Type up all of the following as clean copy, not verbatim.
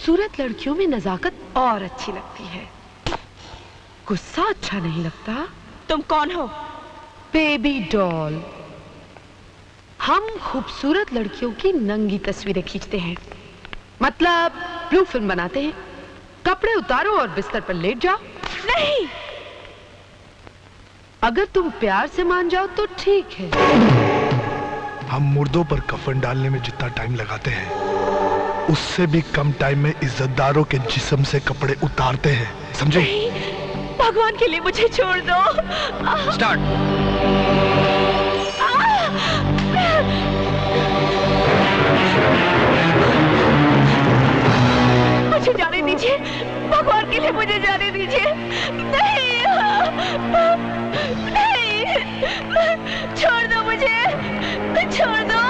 खूबसूरत लड़कियों में नजाकत और अच्छी लगती है, गुस्सा अच्छा नहीं लगता। तुम कौन हो? Baby doll. हम खूबसूरत लड़कियों की नंगी तस्वीरें खींचते हैं, मतलब ब्लू फिल्म बनाते हैं। कपड़े उतारो और बिस्तर पर लेट जाओ। नहीं, अगर तुम प्यार से मान जाओ तो ठीक है। हम मुर्दों पर कफन डालने में जितना टाइम लगाते हैं, उससे भी कम टाइम में इज्जतदारों के जिस्म से कपड़े उतारते हैं, समझे? भगवान के लिए मुझे छोड़ दो। स्टार्ट। मुझे जाने दीजिए, भगवान के लिए मुझे जाने दीजिए। नहीं, नहीं, छोड़ दो मुझे, छोड़ दो।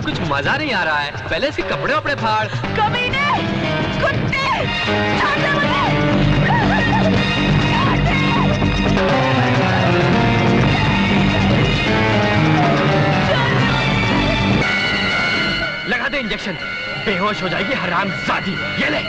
कुछ मजा नहीं आ रहा है, पहले इसके कपड़े वपड़े फाड़। कमीने, कुत्ते, लगा दे इंजेक्शन, बेहोश हो जाएगी हरामजादी। ये ले।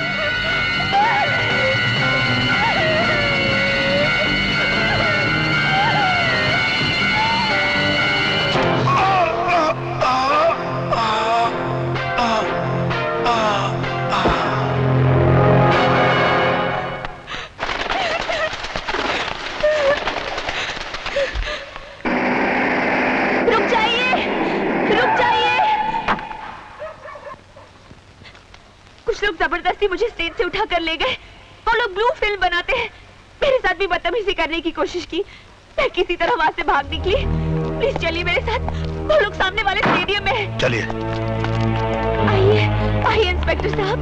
जबरदस्ती मुझे स्टेज से उठा कर ले गए। वो लोग ब्लू फिल्म बनाते हैं, मेरे साथ भी बदतमीजी करने की कोशिश की। मैं किसी तरह वहां से भाग निकली। प्लीज चलिए मेरे साथ, वो लोग सामने वाले स्टेडियम में हैं। चलिए। आइए, आइए इंस्पेक्टर साहब,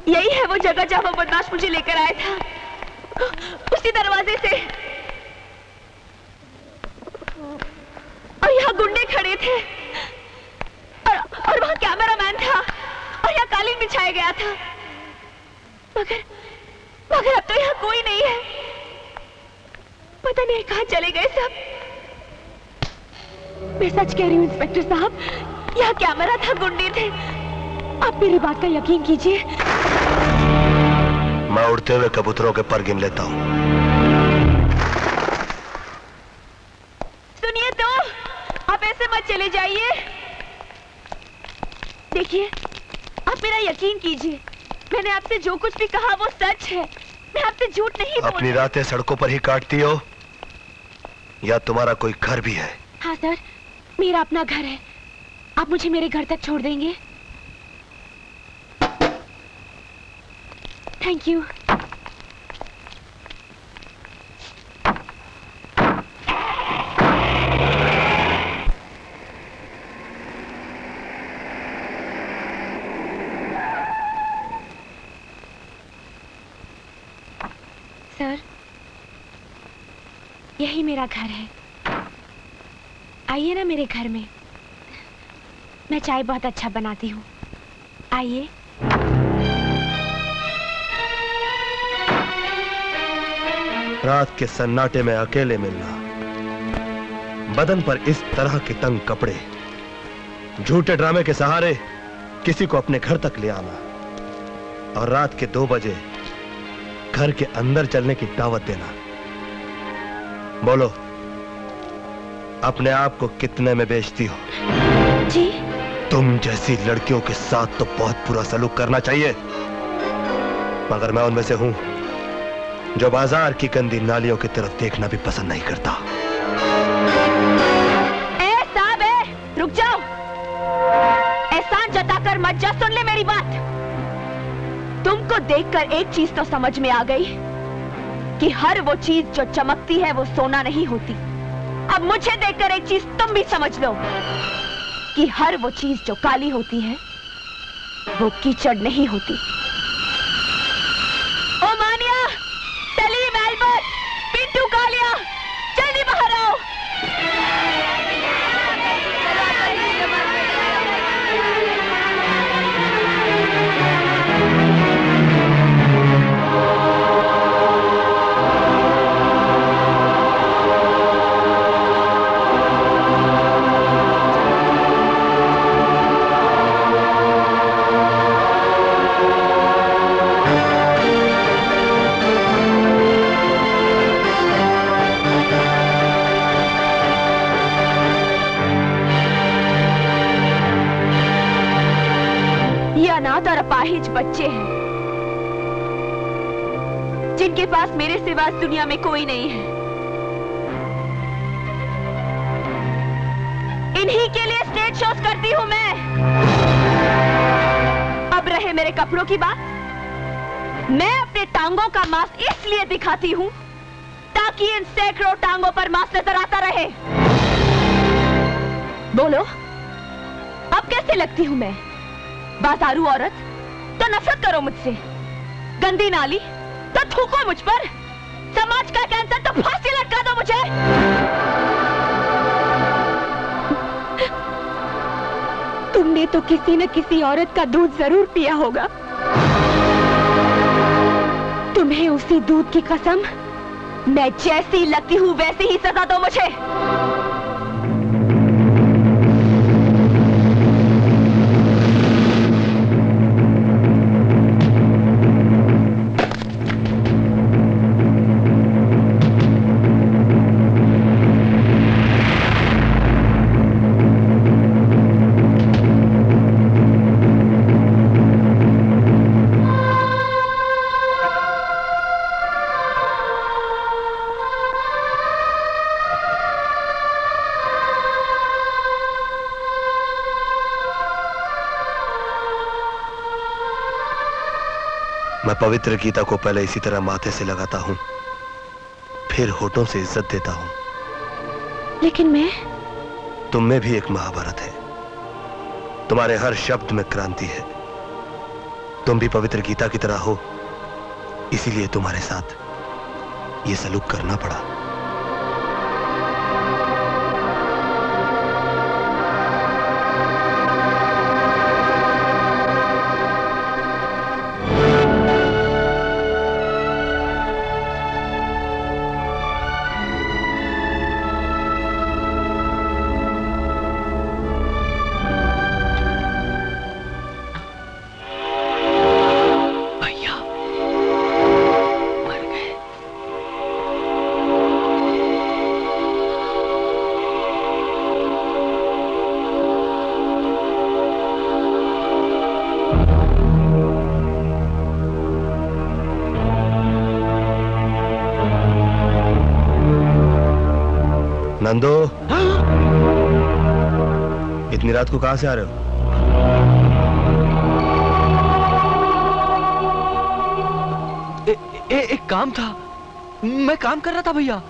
यही है वो जगह जहां वो बदमाश मुझे लेकर आया था, उसी दरवाजे से। और यहाँ गुंडे खड़े थे, और वहाँ कैमरामैन था, और यहाँ कालीन बिछाया गया था। मगर अब तो यहाँ कोई नहीं है। पता नहीं कहाँ चले गए सब। मैं सच कह रही हूँ इंस्पेक्टर साहब, यहाँ कैमरा था, गुंडे थे। आप मेरी बात का यकीन कीजिए। मैं उड़ते हुए कबूतरों के पर गिन लेता हूँ। सुनिए तो, आप ऐसे मत चले जाइए। देखिए, आप मेरा यकीन कीजिए, मैंने आपसे जो कुछ भी कहा वो सच है। मैं आपसे झूठ नहीं बोल रही। अपनी रातें सड़कों पर ही काटती हो या तुम्हारा कोई घर भी है? हाँ सर, मेरा अपना घर है। आप मुझे मेरे घर तक छोड़ देंगे? Thank you. सर, यही मेरा घर है। आइए ना मेरे घर में, मैं चाय बहुत अच्छा बनाती हूँ। आइए। रात के सन्नाटे में अकेले मिलना, बदन पर इस तरह के तंग कपड़े, झूठे ड्रामे के सहारे किसी को अपने घर तक ले आना, और रात के 2 बजे घर के अंदर चलने की दावत देना। बोलो, अपने आप को कितने में बेचती हो? जी? तुम जैसी लड़कियों के साथ तो बहुत बुरा सलूक करना चाहिए, मगर मैं उनमें से हूं जो बाजार की गंदी नालियों की तरफ देखना भी पसंद नहीं करता। साहब, रुक जाओ। एहसान जताकर मत जा, सुन ले मेरी बात। तुमको देखकर एक चीज तो समझ में आ गई कि हर वो चीज जो चमकती है वो सोना नहीं होती। अब मुझे देखकर एक चीज तुम भी समझ लो कि हर वो चीज जो काली होती है वो कीचड़ नहीं होती। ओ मानिया, सलीम, एल्बर्ट, पिंटू, कालिया, जल्दी बाहर आओ। बच्चे हैं जिनके पास मेरे सिवा इस दुनिया में कोई नहीं है। इन्हीं के लिए स्टेज शोज करती हूं मैं। अब रहे मेरे कपड़ों की बात, मैं अपने टांगों का मांस इसलिए दिखाती हूं ताकि इन सैकड़ों टांगों पर मांस नजर आता रहे। बोलो, अब कैसे लगती हूं मैं? बाजारू औरत तो नफरत करो मुझसे, गंदी नाली तो थूको मुझ पर, समाज का कैंसर तो फांसी लटका दो मुझे। तुमने तो किसी न किसी औरत का दूध जरूर पिया होगा। तुम्हें उसी दूध की कसम, मैं जैसी लगती हूं वैसी ही सजा दो मुझे। मैं पवित्र गीता को पहले इसी तरह माथे से लगाता हूं, फिर होठों से इज्जत देता हूं। लेकिन मैं, तुम में भी एक महाभारत है, तुम्हारे हर शब्द में क्रांति है। तुम भी पवित्र गीता की तरह हो, इसीलिए तुम्हारे साथ ये सलूक करना पड़ा। नंदो, इतनी रात को कहां से आ रहे हो? एक काम था, मैं काम कर रहा था भैया।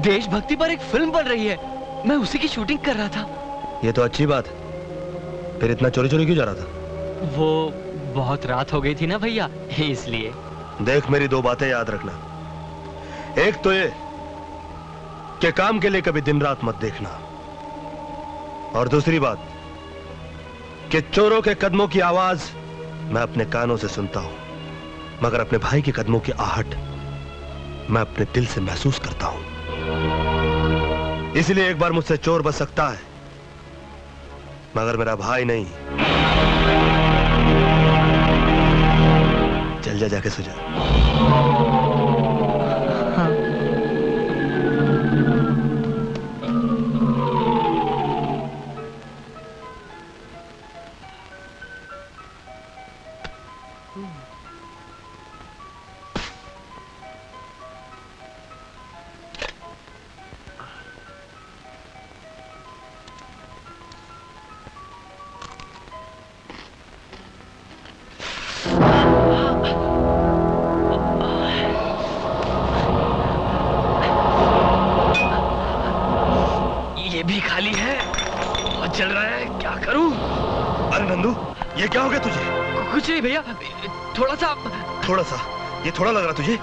देशभक्ति पर एक फिल्म बन रही है, मैं उसी की शूटिंग कर रहा था। ये तो अच्छी बात है, फिर इतना चोरी चोरी क्यों जा रहा था? वो बहुत रात हो गई थी ना भैया, इसलिए। देख, मेरी दो बातें याद रखना। एक तो ये कि काम के लिए कभी दिन रात मत देखना, और दूसरी बात कि चोरों के कदमों की आवाज मैं अपने कानों से सुनता हूं, मगर अपने भाई के कदमों की आहट मैं अपने दिल से महसूस करता हूं। इसलिए एक बार मुझसे चोर बच सकता है, मगर मेरा भाई नहीं। चल जा, जाके सो जा। ये भी खाली है और चल रहा है, क्या करूं? अरे नंदू, ये क्या हो गया तुझे? कुछ नहीं भैया, थोड़ा सा। थोड़ा सा? ये थोड़ा लग रहा तुझे?